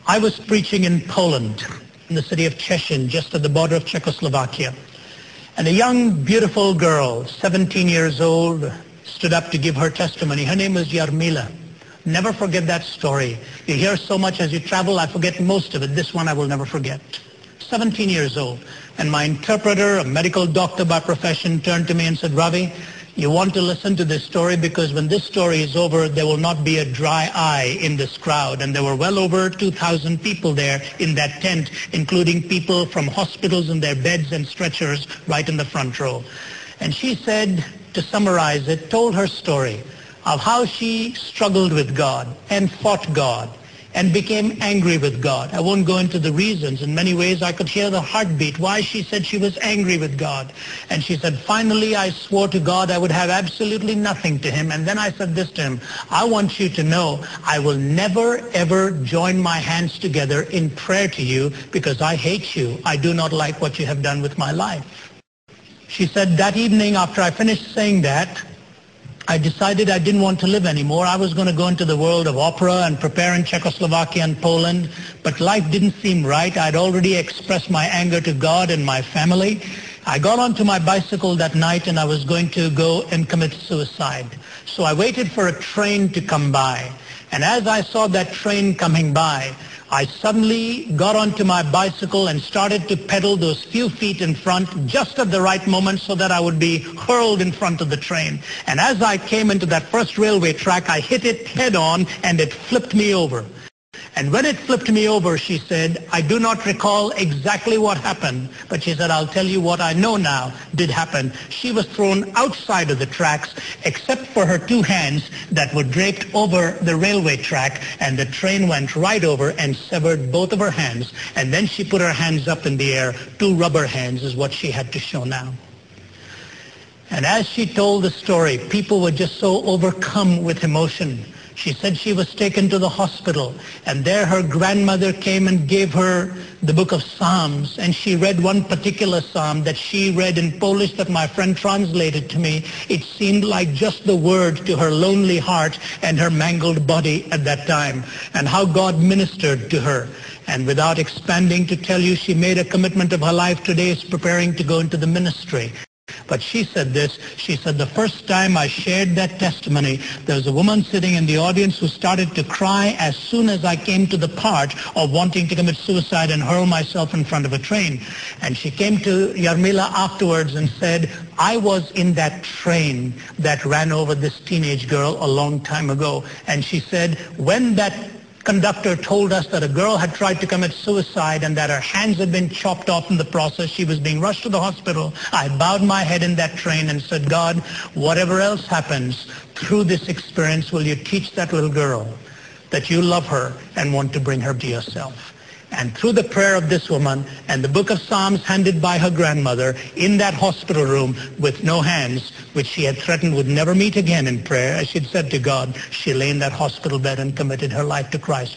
I was preaching in Poland, in the city of Szczecin, just at the border of Czechoslovakia. And a young, beautiful girl, 17 years old, stood up to give her testimony. Her name was Jarmila. Never forget that story. You hear so much as you travel, I forget most of it. This one I will never forget. 17 years old. And my interpreter, a medical doctor by profession, turned to me and said, Ravi, you want to listen to this story because when this story is over, there will not be a dry eye in this crowd. And there were well over 2,000 people there in that tent, including people from hospitals in their beds and stretchers right in the front row. And she said, to summarize it, told her story of how she struggled with God and fought God and became angry with God. I won't go into the reasons. In many ways, I could hear the heartbeat, why she said she was angry with God. And she said, finally, I swore to God I would have absolutely nothing to him. And then I said this to him, I want you to know I will never, ever join my hands together in prayer to you because I hate you. I do not like what you have done with my life. She said that evening after I finished saying that, I decided I didn't want to live anymore. I was going to go into the world of opera and prepare in Czechoslovakia and Poland, but life didn't seem right. I'd already expressed my anger to God and my family. I got onto my bicycle that night and I was going to go and commit suicide. So I waited for a train to come by. And as I saw that train coming by, I suddenly got onto my bicycle and started to pedal those few feet in front just at the right moment so that I would be hurled in front of the train. And as I came into that first railway track, I hit it head on and it flipped me over. And when it flipped me over, she said, I do not recall exactly what happened, but she said, I'll tell you what I know now did happen. She was thrown outside of the tracks, except for her two hands that were draped over the railway track, and the train went right over and severed both of her hands. And then she put her hands up in the air. Two rubber hands is what she had to show now. And as she told the story, people were just so overcome with emotion. She said she was taken to the hospital, and there her grandmother came and gave her the book of Psalms, and she read one particular psalm that she read in Polish that my friend translated to me. It seemed like just the word to her lonely heart and her mangled body at that time, and how God ministered to her. And without expanding to tell you, she made a commitment of her life today is preparing to go into the ministry. But she said this, she said, the first time I shared that testimony, there was a woman sitting in the audience who started to cry as soon as I came to the part of wanting to commit suicide and hurl myself in front of a train. And she came to Jarmila afterwards and said, I was in that train that ran over this teenage girl a long time ago. And she said, when that conductor told us that a girl had tried to commit suicide and that her hands had been chopped off in the process, she was being rushed to the hospital, I bowed my head in that train and said, God, whatever else happens through this experience, will you teach that little girl that you love her and want to bring her to yourself? And through the prayer of this woman and the book of Psalms handed by her grandmother in that hospital room with no hands, which she had threatened would never meet again in prayer, as she'd said to God, she lay in that hospital bed and committed her life to Christ.